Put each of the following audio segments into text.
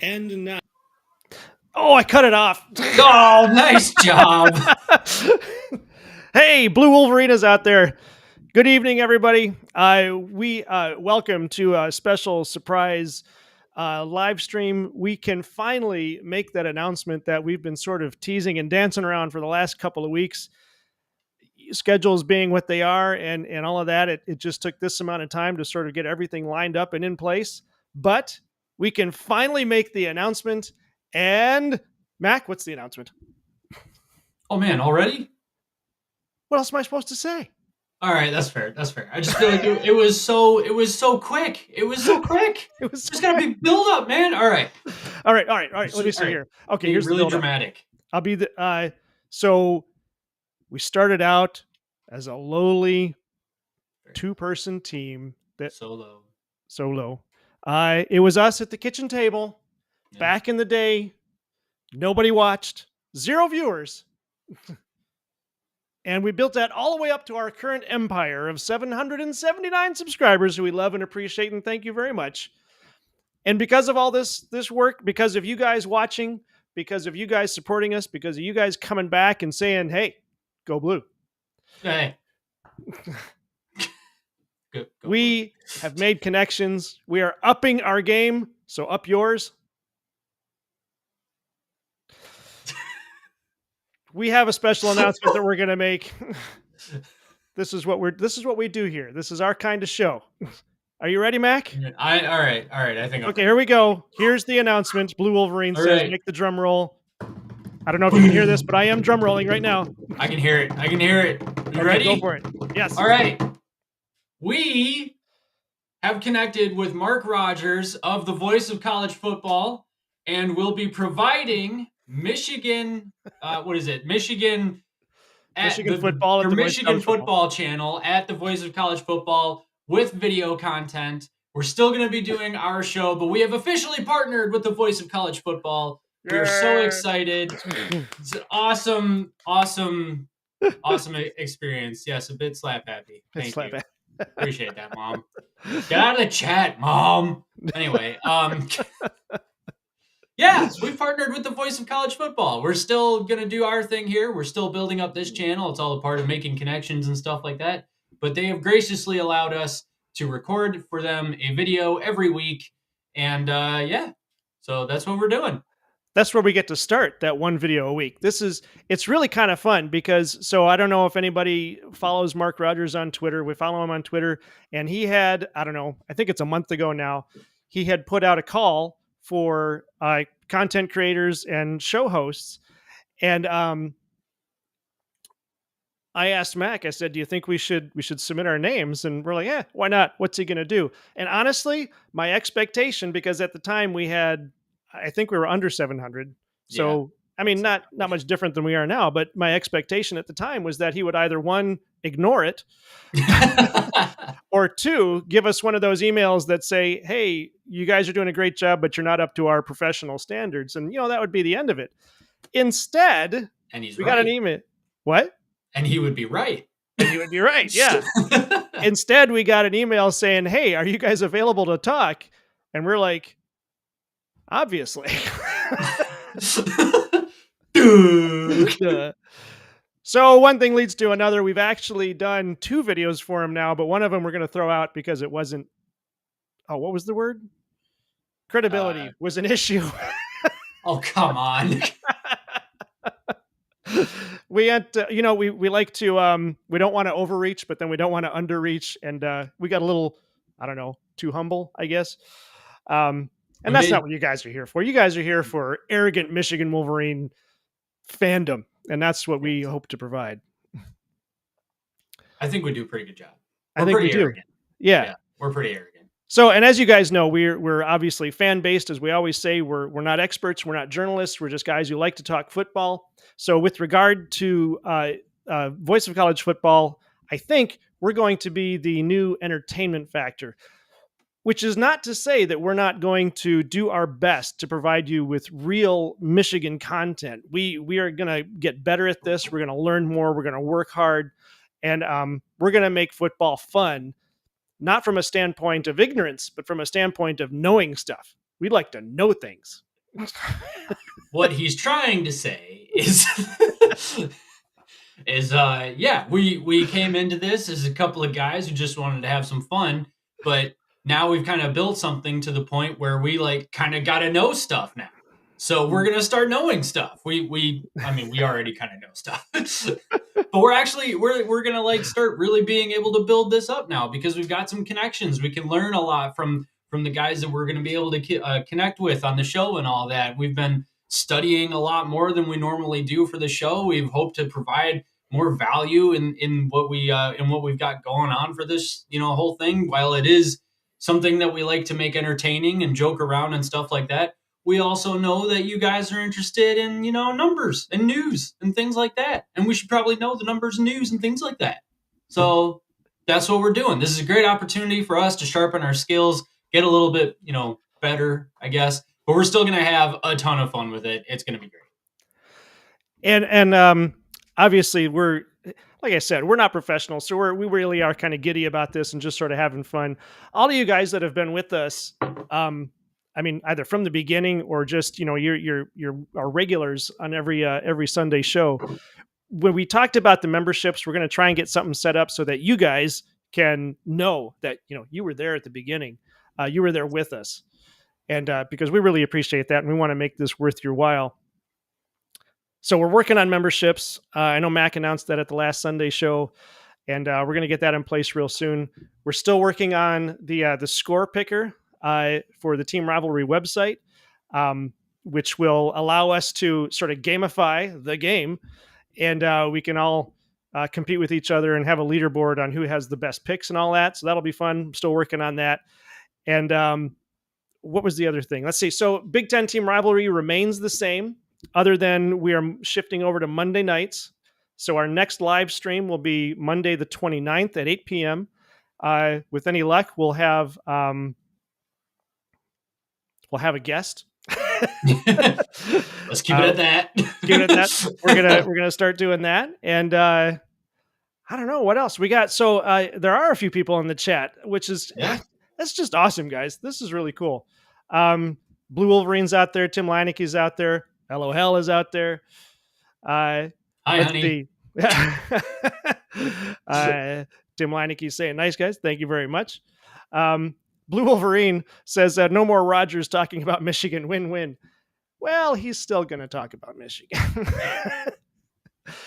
And now, oh, I cut it off. Oh, nice job. Hey, Blue Wolverinas out there. Good evening, everybody. We welcome to a special surprise live stream. We can finally make that announcement that we've been sort of teasing and dancing around for the last couple of weeks. Schedules being what they are and all of that, it just took this amount of time to sort of get everything lined up and in place. But we can finally make the announcement. And Mac, what's the announcement? Oh man, already? What else am I supposed to say? All right, that's fair. That's fair. I just feel like it was so quick. It was so quick. It was There's gotta be build up, man. All right. Let me see here. Okay, here's really the dramatic. I'll be the so we started out as a lowly 2-person team that solo. It was us at the kitchen table back in the day. Nobody watched, 0 viewers. And we built that all the way up to our current empire of 779 subscribers who we love and appreciate and thank you very much. And because of all this work, because of you guys watching, because of you guys supporting us, because of you guys coming back and saying, hey, go Blue. Hey. Go we Blue. Have made connections. We are upping our game, so up yours. We have a special announcement that we're going to make. This is what we do here. This is our kind of show. Are you ready, Mac? All right. I think. Okay, here we go. Here's the announcement. Blue Wolverine says, "Make the drum roll." I don't know if you can hear this, but I am drum rolling right now. I can hear it. You ready? Go for it. Yes. All right. We have connected with Mark Rogers of the Voice of College Football, and will be providing Michigan. What is it? Michigan football at the Michigan football channel at the Voice of College Football with video content. We're still going to be doing our show, but we have officially partnered with the Voice of College Football. We are so excited. It's an awesome experience. Yes, a bit slap happy. Thank you. Appreciate that, Mom. Get out of the chat, Mom. Anyway, yeah, we partnered with the Voice of College Football. We're still going to do our thing here. We're still building up this channel. It's all a part of making connections and stuff like that. But they have graciously allowed us to record for them a video every week. And so that's what we're doing. That's where we get to start, that one video a week. It's really kind of fun because, so I don't know if anybody follows Mark Rogers on Twitter. We follow him on Twitter. And he had, I don't know, I think it's a month ago now, he had put out a call for content creators and show hosts. And I asked Mac, I said, "Do you think we should submit our names?" And we're like, "Yeah, why not? What's he gonna do?" And honestly, my expectation, because at the time we had, I think we were under 700. Yeah. So I mean, not much different than we are now. But my expectation at the time was that he would either one, ignore it, or two, give us one of those emails that say, "Hey, you guys are doing a great job, but you're not up to our professional standards," and that would be the end of it. Instead, And he's we got an right. email. What? And he would be right. And you would be right. Yeah. Instead, we got an email saying, "Hey, are you guys available to talk?" And we're like, "Obviously." Duh. Duh. So one thing leads to another. We've actually done 2 videos for him now, but one of them we're going to throw out because it wasn't. Oh, what was the word? Uh, Credibility was an issue. oh, come on. We had to, we like to we don't want to overreach, but then we don't want to underreach, and we got a little, I don't know, too humble, I guess. We And that's not made what you guys are here for. You guys are here for arrogant Michigan Wolverine fandom, and that's what we yes. hope to provide. I think we do a pretty good job. I We're think we pretty do. arrogant. Yeah. Yeah, we're pretty arrogant. So, and as you guys know, we're obviously fan based, as we always say. We're not experts, we're not journalists, we're just guys who like to talk football. So, with regard to Voice of College Football, I think we're going to be the new entertainment factor. Which is not to say that we're not going to do our best to provide you with real Michigan content. We are going to get better at this. We're going to learn more. We're going to work hard, and we're going to make football fun, not from a standpoint of ignorance, but from a standpoint of knowing stuff. We like to know things. What he's trying to say is yeah, we came into this as a couple of guys who just wanted to have some fun, but now we've kind of built something to the point where we like kind of got to know stuff now. So we're gonna start knowing stuff. I mean, we already kind of know stuff, but we're gonna like start really being able to build this up now because we've got some connections. We can learn a lot from the guys that we're gonna be able to connect with on the show and all that. We've been studying a lot more than we normally do for the show. We've hoped to provide more value in what we've got going on for this whole thing. While it is something that we like to make entertaining and joke around and stuff like that, we also know that you guys are interested in numbers and news and things like that, and we should probably know the numbers and news and things like that. So that's what we're doing. This is a great opportunity for us to sharpen our skills, get a little bit better, I guess, but we're still going to have a ton of fun with it. It's going to be great. And obviously, we're, like I said, we're not professionals, so we really are kind of giddy about this and just sort of having fun. All of you guys that have been with us, I mean, either from the beginning or just you're our regulars on every Sunday show. When we talked about the memberships, we're going to try and get something set up so that you guys can know that you were there at the beginning, you were there with us, and because we really appreciate that, and we want to make this worth your while. So we're working on memberships. I know Mac announced that at the last Sunday show, and we're going to get that in place real soon. We're still working on the score picker for the Team Rivalry website, which will allow us to sort of gamify the game, and we can all compete with each other and have a leaderboard on who has the best picks and all that. So that'll be fun. I'm still working on that. And what was the other thing? Let's see. So Big Ten Team Rivalry remains the same, other than we are shifting over to Monday nights. So our next live stream will be Monday the 29th at 8 p.m. With any luck, we'll have a guest. Let's keep it at that. Keep it at that. We're gonna start doing that, and I don't know what else we got. So there are a few people in the chat, which is that's just awesome, guys. This is really cool. Blue Wolverine's out there. Tim Leineke's out there. LOL is out there. Hi, honey. Tim Leineke's saying, "Nice, guys. Thank you very much." Blue Wolverine says, "No more Rogers talking about Michigan. Win-win." Well, he's still going to talk about Michigan.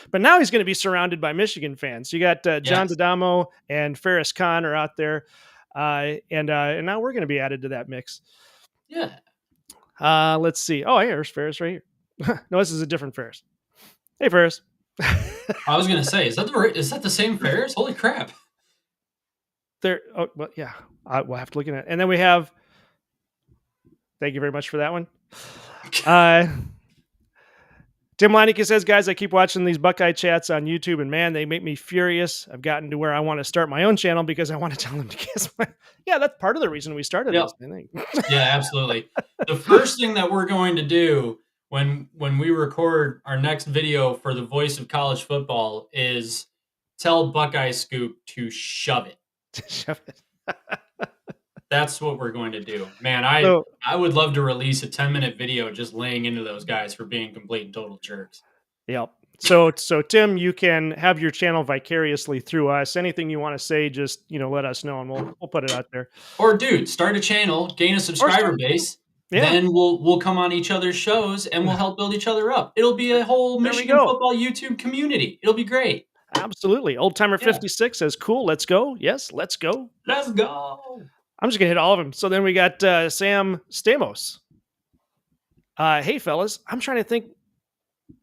But now he's going to be surrounded by Michigan fans. You got John D'Adamo and Ferris Khan are out there. And now we're going to be added to that mix. Yeah. Let's see. Oh, here's Ferris right here. No, this is a different Ferris. Hey, Ferris. I was gonna say, is that the same Ferris? Holy crap! There. Oh, well, yeah. We'll have to look at it. And then we have. Thank you very much for that one. Uh, Tim Leinicke says, guys, I keep watching these Buckeye chats on YouTube, and man, they make me furious. I've gotten to where I want to start my own channel because I want to tell them to kiss my. Yeah, that's part of the reason we started Yep. this, I think. Yeah, absolutely. The first thing that we're going to do when we record our next video for the Voice of College Football is tell Buckeye Scoop to shove it. Shove it. That's what we're going to do. Man, So, I would love to release a 10-minute video just laying into those guys for being complete and total jerks. yep. So Tim, you can have your channel vicariously through us. Anything you want to say, just let us know, and we'll put it out there. Or dude, start a channel, gain a Or subscriber start, base, yeah. then we'll come on each other's shows and we'll help build each other up. It'll be a whole There we Michigan go. football YouTube community. It'll be great. Absolutely. Old Timer Yeah. 56 says, cool, let's go. Yes, let's go. Let's go. I'm just going to hit all of them. So then we got Sam Stamos. Hey, fellas, I'm trying to think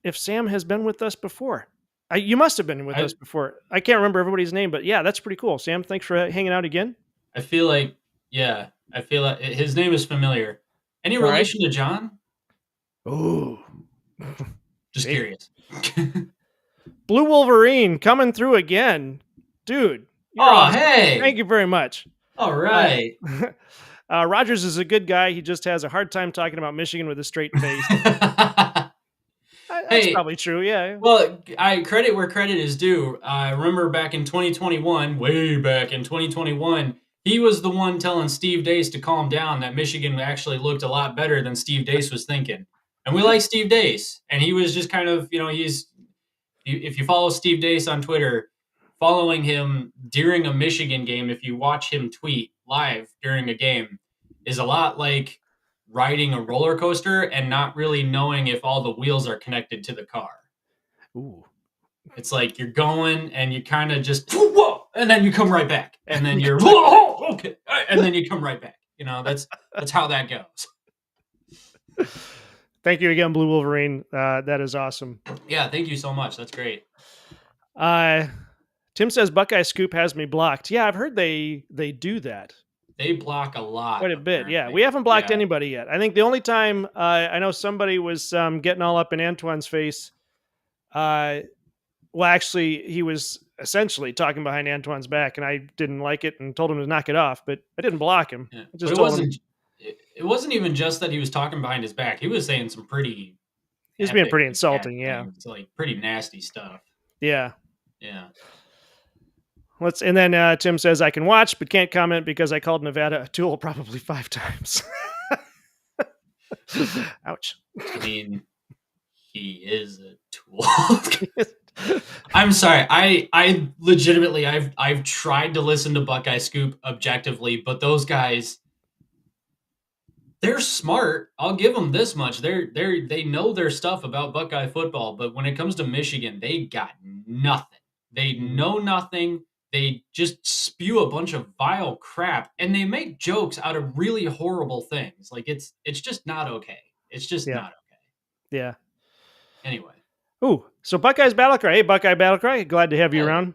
if Sam has been with us before. You must have been with us before. I can't remember everybody's name, but yeah, that's pretty cool. Sam, thanks for hanging out again. I feel like his name is familiar. Any All right. relation to John? Ooh. Just Maybe. curious. Blue Wolverine coming through again. Dude. You're awesome. Hey. Thank you very much. All right. Rogers is a good guy. He just has a hard time talking about Michigan with a straight face. That's probably true. Yeah. Well, I credit where credit is due. I remember back in 2021, way back in 2021, he was the one telling Steve Dace to calm down that Michigan actually looked a lot better than Steve Dace was thinking. And we like Steve Dace. And he was just kind of, if you follow Steve Dace on Twitter, following him during a Michigan game, if you watch him tweet live during a game, is a lot like riding a roller coaster and not really knowing if all the wheels are connected to the car. Ooh. It's like you're going and you kind of just whoa, and then you come right back, and then you're whoa, okay, and then you come right back. That's how that goes. Thank you again, Blue Wolverine. That is awesome. Yeah, thank you so much. That's great. Tim says Buckeye Scoop has me blocked. Yeah, I've heard they do that. They block a lot. Quite a bit, yeah. We haven't blocked anybody yet. I think the only time I know somebody was getting all up in Antoine's face. Well, actually, he was essentially talking behind Antoine's back, and I didn't like it and told him to knock it off, but I didn't block him. Yeah. I just but told him. It wasn't even just that he was talking behind his back. He was saying some pretty... He was being pretty insulting, yeah. It's like pretty nasty stuff. Yeah. Yeah. And then Tim says, I can watch, but can't comment because I called Nevada a tool probably 5 times. Ouch. I mean, he is a tool. I'm sorry. I legitimately, I've tried to listen to Buckeye Scoop objectively, but those guys, they're smart. I'll give them this much. They know their stuff about Buckeye football, but when it comes to Michigan, they got nothing. They know nothing. They just spew a bunch of vile crap, and they make jokes out of really horrible things. Like it's just not okay. It's just not okay. Yeah. Anyway. Ooh, so Buckeyes Battle Cry. Hey, Buckeye Battle Cry. Glad to have you around.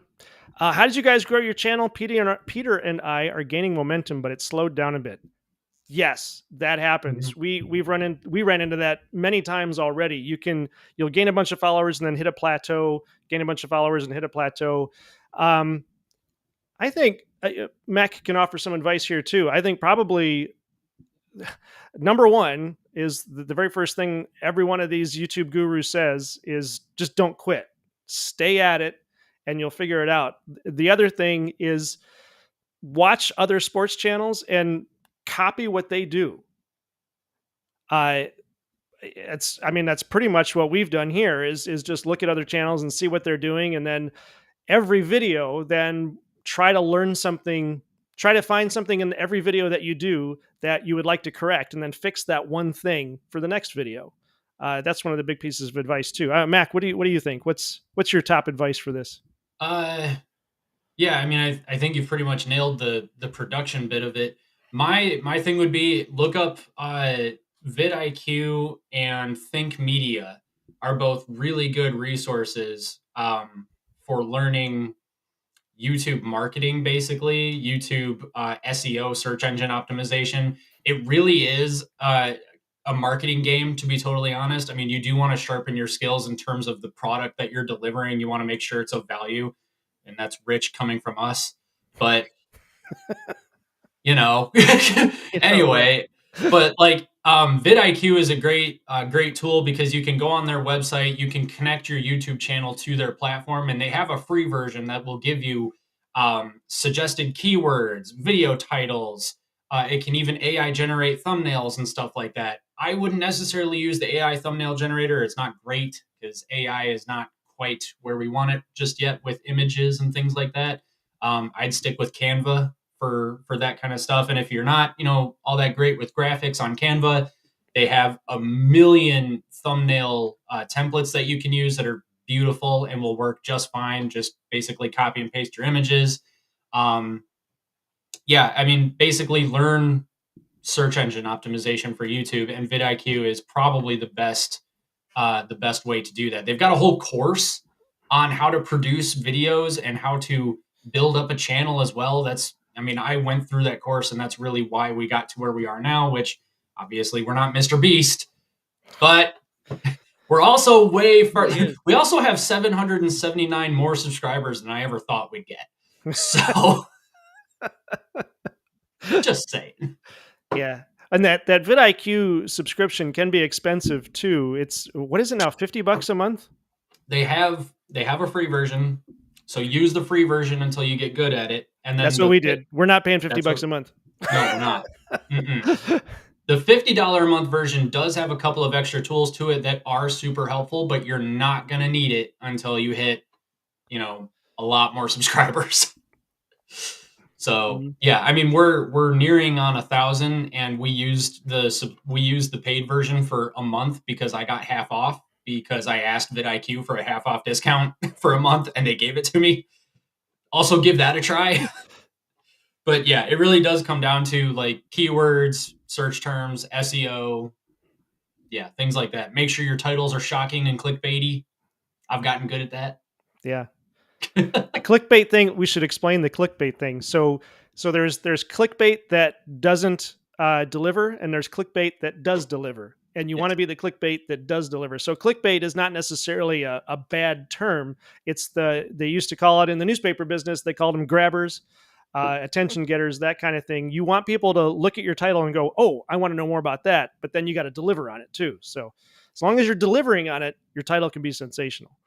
How did you guys grow your channel? Peter and I are gaining momentum, but it's slowed down a bit. Yes, that happens. Mm-hmm. We ran into that many times already. You'll gain a bunch of followers and then hit a plateau. Gain a bunch of followers and hit a plateau. I think Mac can offer some advice here too. I think probably number one is the very first thing every one of these YouTube gurus says is just don't quit. Stay at it and you'll figure it out. The other thing is watch other sports channels and copy what they do. That's pretty much what we've done here is just look at other channels and see what they're doing. And then every video, then try to learn something, try to find something in every video that you do that you would like to correct, and then fix that one thing for the next video. That's one of the big pieces of advice too. Mac, what do you think? What's your top advice for this? Yeah, I mean, I think you've pretty much nailed the production bit of it. My thing would be look up vidIQ and Think Media are both really good resources for learning YouTube marketing, basically YouTube SEO, search engine optimization. It really is a marketing game, to be totally honest. I mean, you do want to sharpen your skills in terms of the product that you're delivering. You want to make sure it's of value, and that's rich coming from us. But you know, You know, yeah. anyway, but like vidIQ is a great tool because you can go on their website, you can connect your YouTube channel to their platform, and they have a free version that will give you suggested keywords, video titles. It can even AI generate thumbnails and stuff like that. I wouldn't necessarily use the AI thumbnail generator. It's not great because AI is not quite where we want it just yet with images and things like that. I'd stick with Canva for that kind of stuff. And if you're not, all that great with graphics on Canva, they have a million thumbnail templates that you can use that are beautiful and will work just fine. Just basically copy and paste your images. Yeah, I mean, basically learn search engine optimization for YouTube, and vidIQ is probably the best way to do that. They've got a whole course on how to produce videos and how to build up a channel as well. I mean, I went through that course, and that's really why we got to where we are now, which obviously we're not Mr. Beast, but we're also way far. We also have 779 more subscribers than I ever thought we'd get. So just saying. Yeah. And that vidIQ subscription can be expensive too. It's what is it now? $50 a month? They have a free version. So use the free version until you get good at it. And then That's what we did. We're not paying $50 a month. No, we're not. The $50 a month version does have a couple of extra tools to it that are super helpful, but you're not going to need it until you hit, a lot more subscribers. So yeah, I mean we're nearing on 1,000, and we used the paid version for a month because I got half off because I asked vidIQ for a half off discount for a month and they gave it to me. Also give that a try. But yeah, it really does come down to like keywords, search terms, SEO, yeah, things like that. Make sure your titles are shocking and clickbaity. I've gotten good at that. Yeah. The clickbait thing, we should explain the clickbait thing. So there's clickbait that doesn't deliver, and there's clickbait that does deliver. And you want to be the clickbait that does deliver. So clickbait is not necessarily a bad term. It's they used to call it in the newspaper business, they called them grabbers, attention getters, that kind of thing. You want people to look at your title and go, oh, I want to know more about that. But then you got to deliver on it too. So as long as you're delivering on it, your title can be sensational.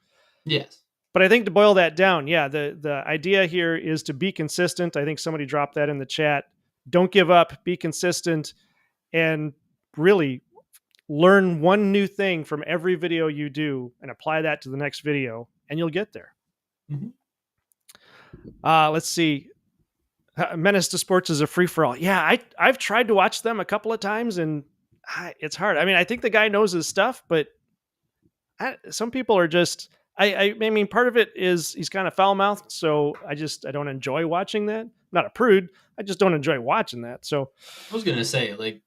Yes. But I think to boil that down, yeah, the idea here is to be consistent. I think somebody dropped that in the chat. Don't give up, be consistent, and really learn one new thing from every video you do and apply that to the next video, and you'll get there. Mm-hmm. Let's see. Menace to Sports is a free-for-all. Yeah, I've tried to watch them a couple of times, and it's hard. I mean, I think the guy knows his stuff, but some people are just... I mean, part of it is he's kind of foul-mouthed, so I don't enjoy watching that. I'm not a prude. I just don't enjoy watching that. So I was gonna say, like,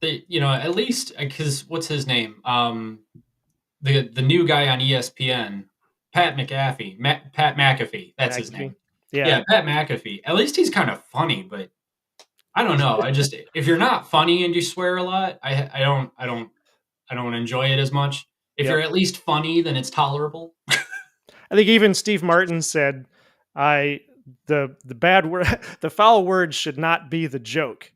at least because what's his name? The new guy on ESPN, Pat McAfee. That's his name. Yeah, Pat McAfee. At least he's kind of funny, but I don't know. If you're not funny and you swear a lot, I don't enjoy it as much. If you're at least funny, then it's tolerable. I think even Steve Martin said, the bad word, the foul word should not be the joke.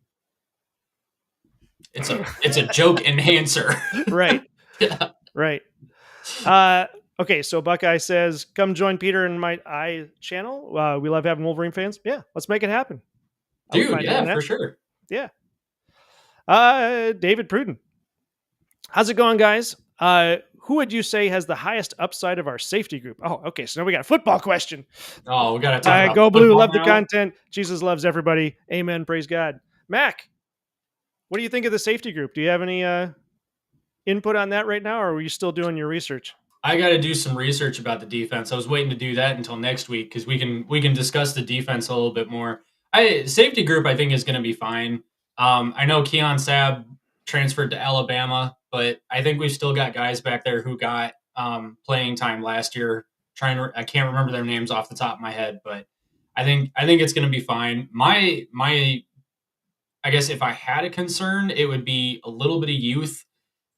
It's a joke enhancer. Right. Yeah. Right. Okay, so Buckeye says, come join Peter and my channel. We love having Wolverine fans. Yeah, let's make it happen. Dude, yeah, for sure. Yeah. David Pruden. How's it going, guys? Who would you say has the highest upside of our safety group? Oh, okay. So now we got a football question. Oh, we got to talk about Go Blue. Love now. the content. Jesus loves everybody. Amen. Praise God. Mac, what do you think of the safety group? Do you have any input on that right now, or are you still doing your research? I got to do some research about the defense. I was waiting to do that until next week because we can discuss the defense a little bit more. Safety group, I think, is going to be fine. I know Keon Sabb transferred to Alabama, but I think we've still got guys back there who got playing time last year. I can't remember their names off the top of my head, but I think it's going to be fine. My I guess if I had a concern, it would be a little bit of youth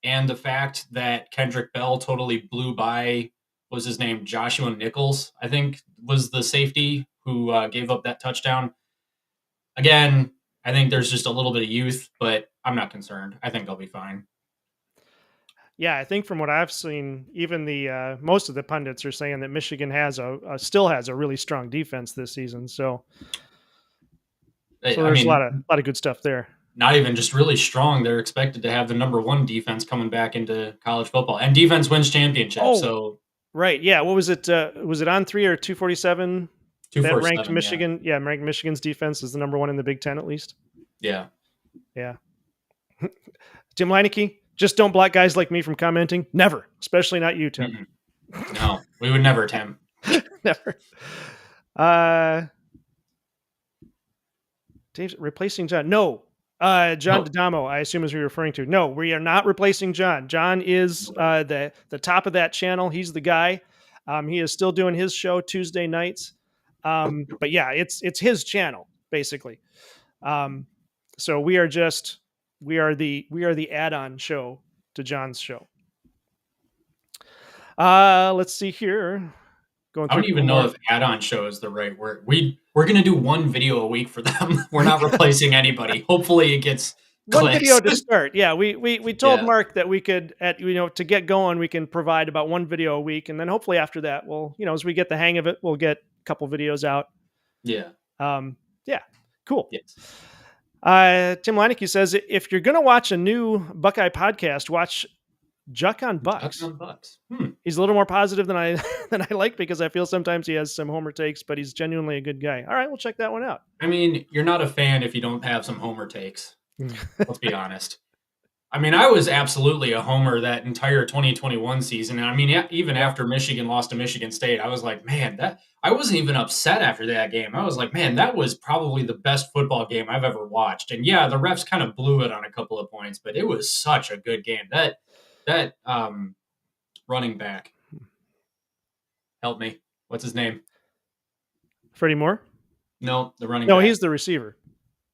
and the fact that Kendrick Bell totally blew by, what was his name, Joshua Nichols, I think was the safety who gave up that touchdown. Again, I think there's just a little bit of youth, but I'm not concerned. I think they'll be fine. Yeah, I think from what I've seen, even the most of the pundits are saying that Michigan has still has a really strong defense this season. So I there's a mean, lot of good stuff there. not even just really strong. They're expected to have the number one defense coming back into college football, and defense wins championships. Oh, So right, yeah. What was it? Was it on 3 or 247 that ranked 247, yeah, Michigan? Yeah, ranked Michigan's defense is the number one in the Big Ten at least. yeah. Yeah. Tim Leineke, just don't block guys like me from commenting. Never, especially not you, Tim. No, we would never, Tim. Never. Dave's replacing John. No. John No. D'Adamo, I assume is who you're referring to. No, we are not replacing John. John is the top of that channel. He's the guy. He is still doing his show Tuesday nights. But yeah, it's his channel basically. So we are the add-on show to John's show. Let's see here. Going I through don't even know if add-on show is the right word. We're going to do one video a week for them. We're not replacing anybody. Hopefully it gets one clicks. video to start. Yeah, we told Yeah. Mark that we could to get going, we can provide about one video a week, and then hopefully after that, we'll as we get the hang of it, we'll get a couple videos out. Yeah. Yeah, cool. Yes. Tim Leineke says if you're gonna watch a new Buckeye podcast, watch Juck on Bucks. Juck on Bucks. He's a little more positive than I like because I feel sometimes he has some homer takes, but he's genuinely a good guy. All right, we'll check that one out. I mean, you're not a fan if you don't have some homer takes. Let's be honest. I mean, I was absolutely a homer that entire 2021 season. And I mean, even after Michigan lost to Michigan State, I was like, man, I wasn't even upset after that game. I was like, man, that was probably the best football game I've ever watched. And yeah, the refs kind of blew it on a couple of points, but it was such a good game. That running back, help me. What's his name? Freddie Moore? No, the running No, back. he's the receiver.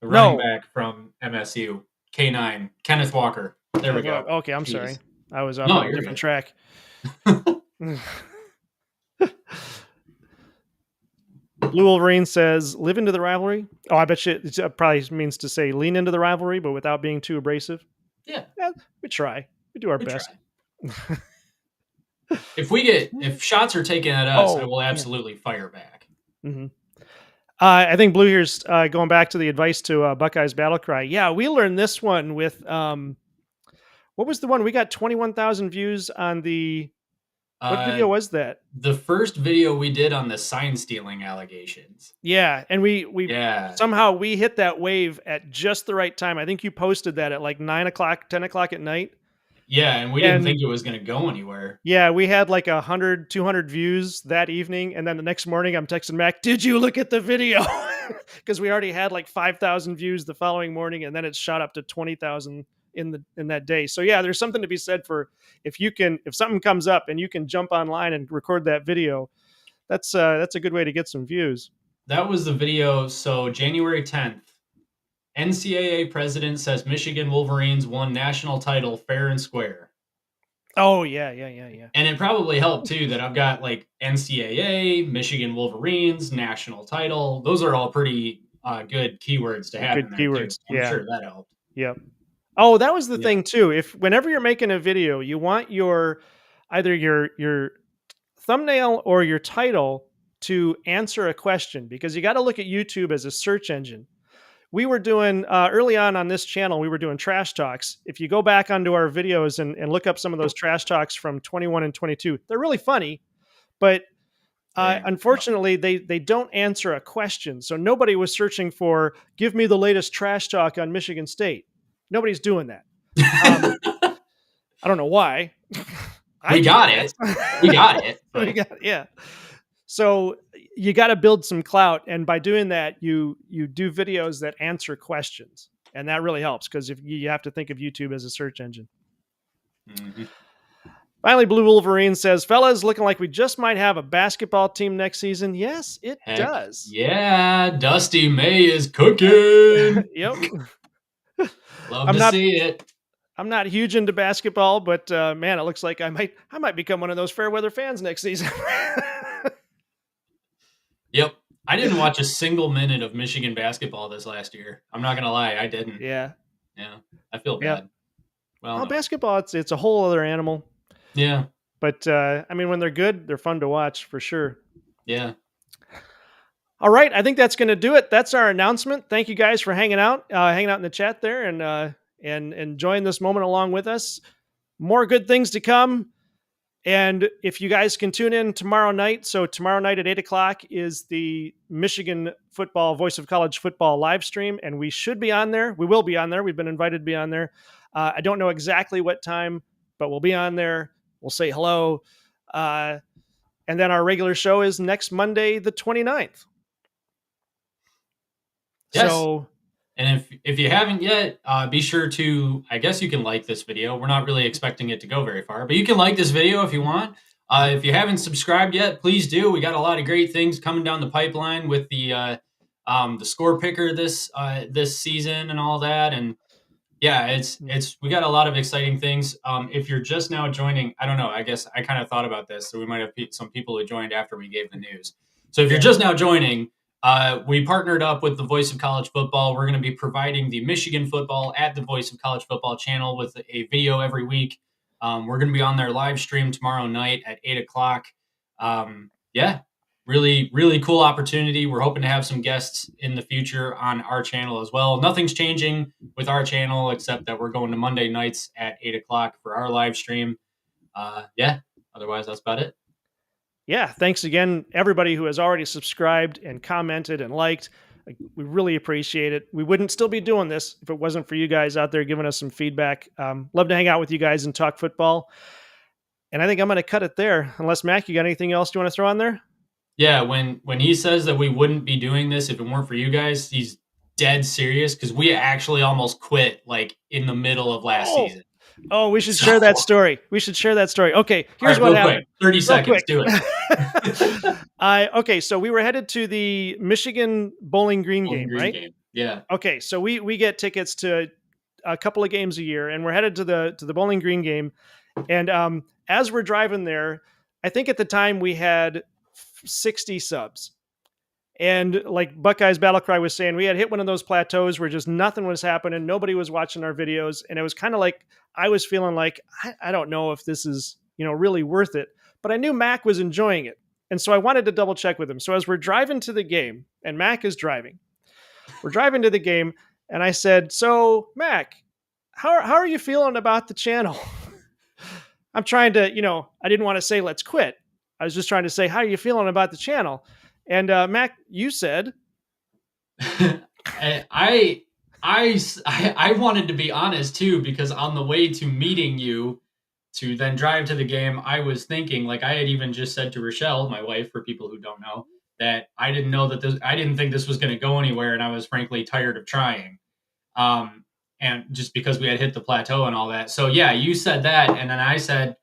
The running back from MSU, K9, Kenneth Walker. There we go. Okay, I'm Jeez. sorry. I was on a different good. track. Blue Wolverine says, live into the rivalry. Oh, I bet you it probably means to say lean into the rivalry, but without being too abrasive. Yeah. We try. We do our best. If shots are taken at us, I will absolutely fire back. Mm-hmm. I think Blue here's going back to the advice to Buckeyes Battle Cry. Yeah, we learned this one with what was the one? We got 21,000 views on the what video was that? The first video we did on the sign stealing allegations. Yeah, and we somehow we hit that wave at just the right time. I think you posted that at like 9 o'clock, 10 o'clock at night. Yeah, and we didn't think it was going to go anywhere. Yeah, we had like 100, 200 views that evening. And then the next morning I'm texting Mac, did you look at the video? Because we already had like 5,000 views the following morning. And then it shot up to 20,000 in that day. So yeah, there's something to be said for if something comes up and you can jump online and record that video, that's a good way to get some views. That was the video. So January 10th, NCAA president says Michigan Wolverines won national title fair and square. Oh, yeah. And it probably helped, too, that I've got, like, NCAA, Michigan Wolverines, national title. Those are all pretty good keywords to have in there, keywords. Too. I'm sure that helped. Yep. Oh, that was the thing, too. Whenever you're making a video, you want either your thumbnail or your title to answer a question, because you got to look at YouTube as a search engine. We were doing early on this channel, we were doing trash talks. If you go back onto our videos and look up some of those trash talks from 21 and 22, they're really funny, but unfortunately they don't answer a question. So nobody was searching for, give me the latest trash talk on Michigan State. Nobody's doing that. I don't know why. We got it. Yeah. So you got to build some clout, and by doing that, you do videos that answer questions. and that really helps because if you have to think of YouTube as a search engine. Mhm. Finally, Blue Wolverine says, "Fellas, looking like we just might have a basketball team next season." Yes, it Heck does. yeah, Dusty May is cooking. Yep. Love I'm to not see it. I'm not huge into basketball, but man, it looks like I might become one of those fair weather fans next season. Yep. I didn't watch a single minute of Michigan basketball this last year. I'm not gonna lie, I didn't. Yeah. Yeah, I feel Yep. bad. Well, Oh, no. basketball, it's a whole other animal. Yeah, But I mean, when they're good, they're fun to watch for sure. yeah. All right, I think that's going to do it. That's our announcement. Thank you guys for hanging out in the chat there, and enjoying this moment along with us. More good things to come. And if you guys can tune in tomorrow night, so tomorrow night at 8 o'clock is the Michigan football Voice of College Football live stream, and we should be on there. We will be on there. We've been invited to be on there. I don't know exactly what time, but we'll be on there. We'll say hello. Uh, and then our regular show is next Monday, the 29th. Yes. So, And if you haven't yet, be sure to. I guess you can like this video. We're not really expecting it to go very far, but you can like this video if you want. If you haven't subscribed yet, please do. We got a lot of great things coming down the pipeline with the score picker this season and all that. And yeah, it's we got a lot of exciting things. If you're just now joining, I don't know. I guess I kind of thought about this, so we might have some people who joined after we gave the news. So if you're yeah. just now joining, we partnered up with the Voice of College Football. We're going to be providing the Michigan football at the Voice of College Football channel with a video every week. We're going to be on their live stream tomorrow night at 8 o'clock. Yeah, really, really cool opportunity. We're hoping to have some guests in the future on our channel as well. Nothing's changing with our channel except that we're going to Monday nights at 8 o'clock for our live stream. Yeah, otherwise, that's about it. Yeah, thanks again, everybody who has already subscribed and commented and liked. We really appreciate it. We wouldn't still be doing this if it wasn't for you guys out there giving us some feedback. Love to hang out with you guys and talk football. And I think I'm going to cut it there. Unless, Mac, you got anything else you want to throw on there? Yeah, when he says that we wouldn't be doing this if it weren't for you guys, he's dead serious because we actually almost quit like in the middle of last Oh, season. oh, we should So, share that story. We should share that story. Okay, all here's right, what real quick, happened. 30 Real seconds, quick. do it. Okay, so we were headed to the Michigan Bowling Green Bowling game, Green right? game. Yeah. Okay, so we get tickets to a couple of games a year, and we're headed to the Bowling Green game. And as we're driving there, I think at the time we had 60 subs. And like Buckeyes Battle Cry was saying, we had hit one of those plateaus where just nothing was happening. Nobody was watching our videos. And it was kind of like, I was feeling like, I don't know if this is, really worth it. But I knew Mac was enjoying it. And so I wanted to double check with him. So as we're driving to the game, and Mac is driving, we're driving to the game. And I said, so Mac, how are you feeling about the channel? I'm trying to, I didn't want to say let's quit. I was just trying to say, how are you feeling about the channel? And Mac, you said, I, I wanted to be honest too because on the way to meeting you to then drive to the game, I was thinking like I had even just said to Rochelle, my wife, for people who don't know, that I didn't know that I didn't think this was going to go anywhere, and I was frankly tired of trying. And just because we had hit the plateau and all that. So yeah, you said that, and then I said,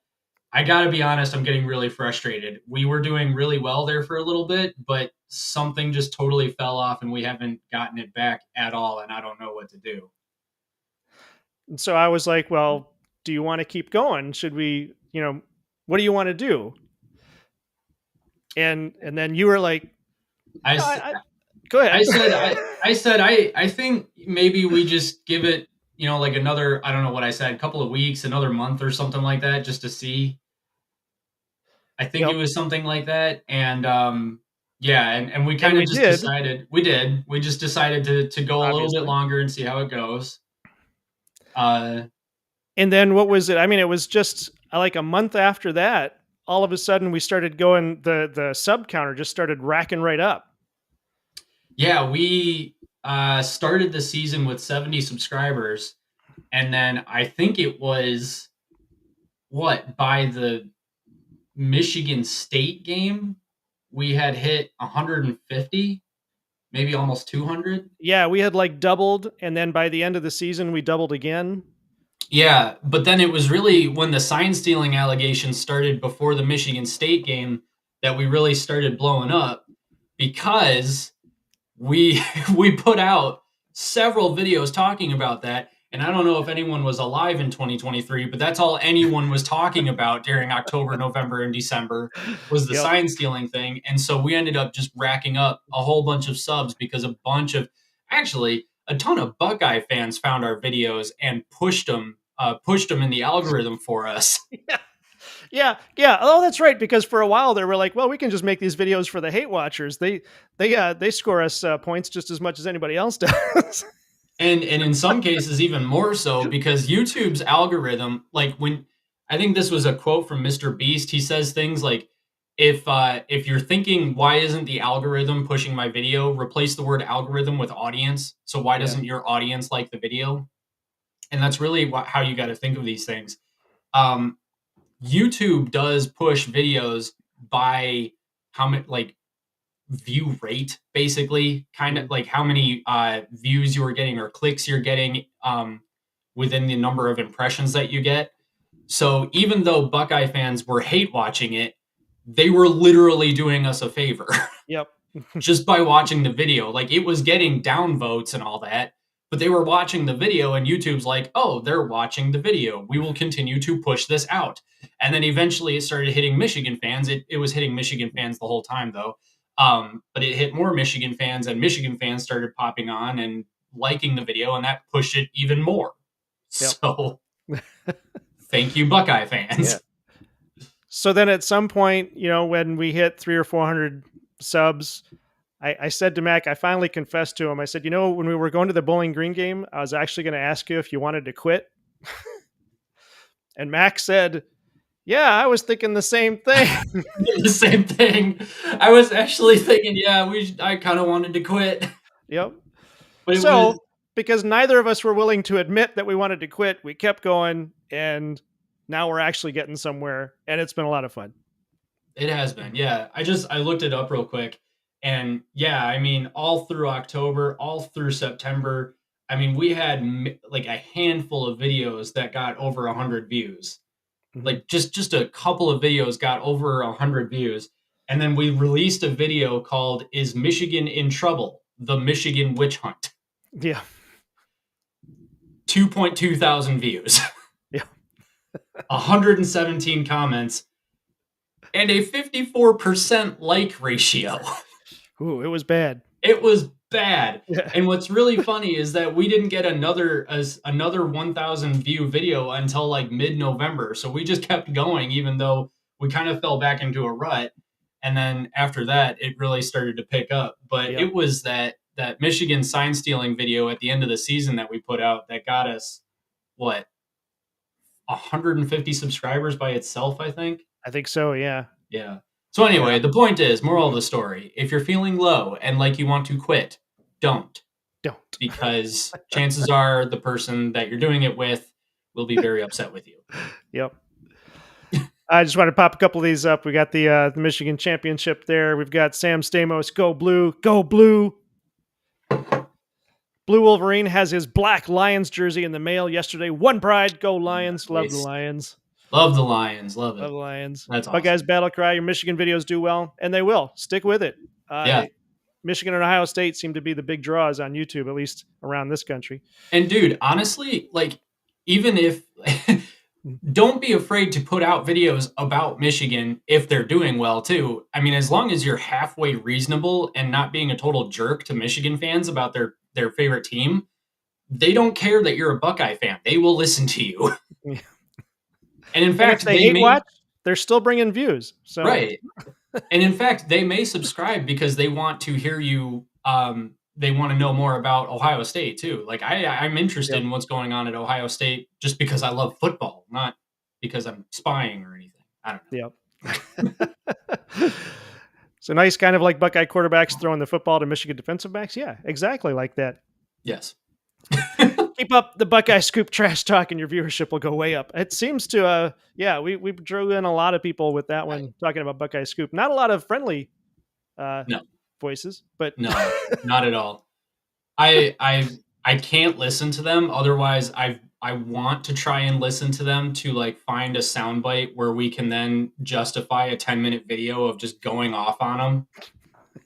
I got to be honest, I'm getting really frustrated. We were doing really well there for a little bit, but something just totally fell off and we haven't gotten it back at all. And I don't know what to do. and so I was like, well, do you want to keep going? Should we, what do you want to do? And then you were like, I, go ahead. I think maybe we just give it, like another, I don't know what I said, a couple of weeks, another month or something like that, just to see. I think it Yep. was something like that. And, yeah, and we And kind of we just did, decided we just decided to go a little bit obviously. longer and see how it goes. And then what was it? I mean, it was just like a month after that, all of a sudden we started going, the sub counter just started racking right up. Yeah, we started the season with 70 subscribers, and then I think it was by the Michigan State game we had hit 150. maybe almost 200. Yeah, we had like doubled, and then by the end of the season, we doubled again. Yeah, but then it was really when the sign stealing allegations started before the Michigan State game that we really started blowing up because we we put out several videos talking about that, and I don't know if anyone was alive in 2023, but that's all anyone was talking about during October, November, and December was the Yep. sign stealing thing. And so we ended up just racking up a whole bunch of subs because a bunch of, actually a ton of Buckeye fans found our videos and pushed them in the algorithm for us. Yeah. Yeah. Yeah. Oh, that's right. Because for a while they were like, well, we can just make these videos for the hate watchers. They score us points just as much as anybody else does. And in some cases even more so because YouTube's algorithm, like when, I think this was a quote from Mr. Beast. He says things like, if you're thinking why isn't the algorithm pushing my video, replace the word algorithm with audience. So why Yeah. doesn't your audience like the video? And that's really how you got to think of these things. Um, YouTube does push videos by how many, like, view rate, basically, kind of Mhm. like how many views you are getting or clicks you're getting within the number of impressions that you get. So even though Buckeye fans were hate watching it, they were literally doing us a favor Yep. just by watching the video. Like, it was getting downvotes and all that, but they were watching the video, and YouTube's like, oh, they're watching the video. We will continue to push this out. And then eventually it started hitting Michigan fans. It was hitting Michigan fans the whole time, though. But it hit more Michigan fans, and Michigan fans started popping on and liking the video, and that pushed it even more. Yep. So thank you, Buckeye Yeah. fans. So then at some point, when we hit 300 or 400 subs, I said to Mac, I finally confessed to him. I said, when we were going to the Bowling Green game, I was actually going to ask you if you wanted to quit. And Mac said, yeah, I was thinking the same thing. The same thing. I was actually thinking, yeah, I kind of wanted to quit, Yep. but it was. So, because neither of us were willing to admit that we wanted to quit, we kept going, and now we're actually getting somewhere, and it's been a lot of fun. It has been, yeah. I looked it up real quick, and yeah, I mean, all through October, all through September, I mean, we had like a handful of videos that got over 100 views. Mhm. Like, just a couple of videos got over 100 views, and then we released a video called "Is Michigan in Trouble? The Michigan Witch Hunt." Yeah. 2.2 thousand views, Yeah. 117 comments, and a 54% like ratio. Ooh, it was bad. It was bad. Yeah. And what's really funny is that we didn't get another 1,000 view video until like mid-November. So we just kept going, even though we kind of fell back into a rut. And then after that, it really started to pick up. But Yep. it was that Michigan sign stealing video at the end of the season that we put out that got us, what, 150 subscribers by itself, I think. I think so. Yeah. Yeah. So Yeah. anyway, the point is, moral of the story: if you're feeling low and like you want to quit, don't, Don't. because chances are the person that you're doing it with will be very upset with you. Yep. I just want to pop a couple of these up. We got the Michigan championship there. We've got Sam Stamos, go blue, go blue. Blue Wolverine has his black Lions jersey in the mail yesterday. One pride, go Lions. Love the Nice. Lions. Love the Lions. Love Love it. the Lions. That's awesome. Buckeyes battle cry. Your Michigan videos do well, and they will. Stick with it. Yeah. Michigan and Ohio State seem to be the big draws on YouTube, at least around this country. And dude, honestly, like, even if don't be afraid to put out videos about Michigan if they're doing well too. I mean, as long as you're halfway reasonable and not being a total jerk to Michigan fans about their favorite team, they don't care that you're a Buckeye fan. They will listen to you. Yeah. And in And if fact, they they hate may, watch, they're still bringing views. So right. And in fact, they may subscribe because they want to hear you. They want to know more about Ohio State too. Like, I'm interested yep, in what's going on at Ohio State just because I love football, not because I'm spying or anything. I don't know. yep. So nice, kind of like Buckeye quarterbacks throwing the football to Michigan defensive backs. Yeah, exactly like that. Yes. Keep up the Buckeye Scoop trash talk, and your viewership will go way up. It seems to, yeah, we drew in a lot of people with that one talking about Buckeye Scoop. Not a lot of friendly No. voices, but No, not at all. I can't listen to them. Otherwise, I want to try and listen to them to like find a soundbite where we can then justify a 10-minute video of just going off on them.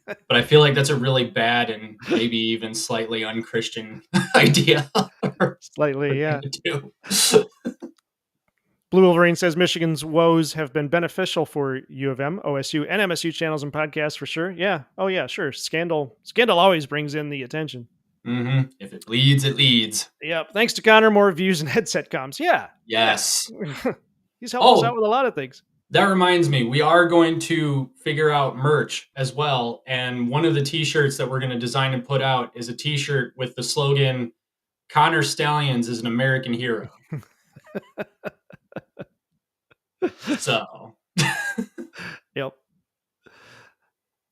But I feel like that's a really bad and maybe even slightly unchristian idea for slightly, yeah. to do. Blue Wolverine says Michigan's woes have been beneficial for U of M, OSU, and MSU channels and podcasts for sure. Yeah. Oh yeah, sure. Scandal always brings in the attention. Mm-hmm. If it bleeds, it leads. Yep. Thanks to Connor, more views and headset comms. Yeah. Yes. Yeah. He's helped us out with a lot of things. That reminds me, we are going to figure out merch as well. And one of the t-shirts that we're going to design and put out is a t-shirt with the slogan, Connor Stallions is an American hero. So. Yep.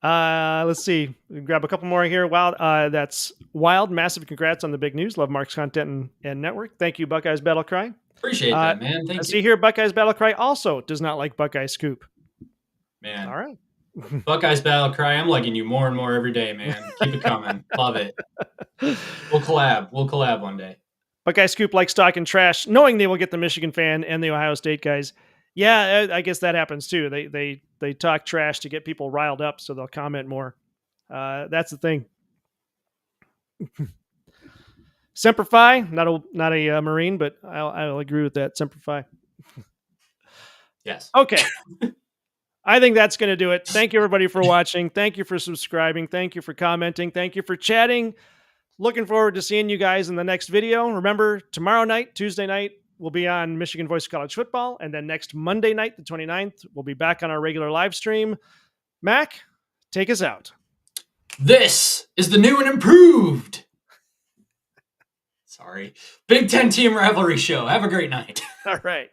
Let's see. Grab a couple more here. Wild. That's Wild. Massive congrats on the big news. Love Mark's content and network. Thank you, Buckeyes Battle Cry. Appreciate that, man. Thank you. See here, Buckeyes Battle Cry also does not like Buckeye Scoop. Man. All right. Buckeyes Battle Cry, I'm liking you more and more every day, man. Keep it coming. Love it. We'll collab. We'll collab one day. Buckeye Scoop likes talking trash, knowing they will get the Michigan fan and the Ohio State guys. Yeah, I guess that happens too. They talk trash to get people riled up, so they'll comment more. That's the thing. Semper Fi, not a Marine, but I'll agree with that. Semper Fi. Yes. Okay. I think that's going to do it. Thank you, everybody, for watching. Thank you for subscribing. Thank you for commenting. Thank you for chatting. Looking forward to seeing you guys in the next video. Remember, tomorrow night, Tuesday night, we'll be on Michigan Voice of College Football. And then next Monday night, the 29th, we'll be back on our regular live stream. Mac, take us out. This is the new and improved. Sorry. Big Ten Team Rivalry Show. Have a great night. All right.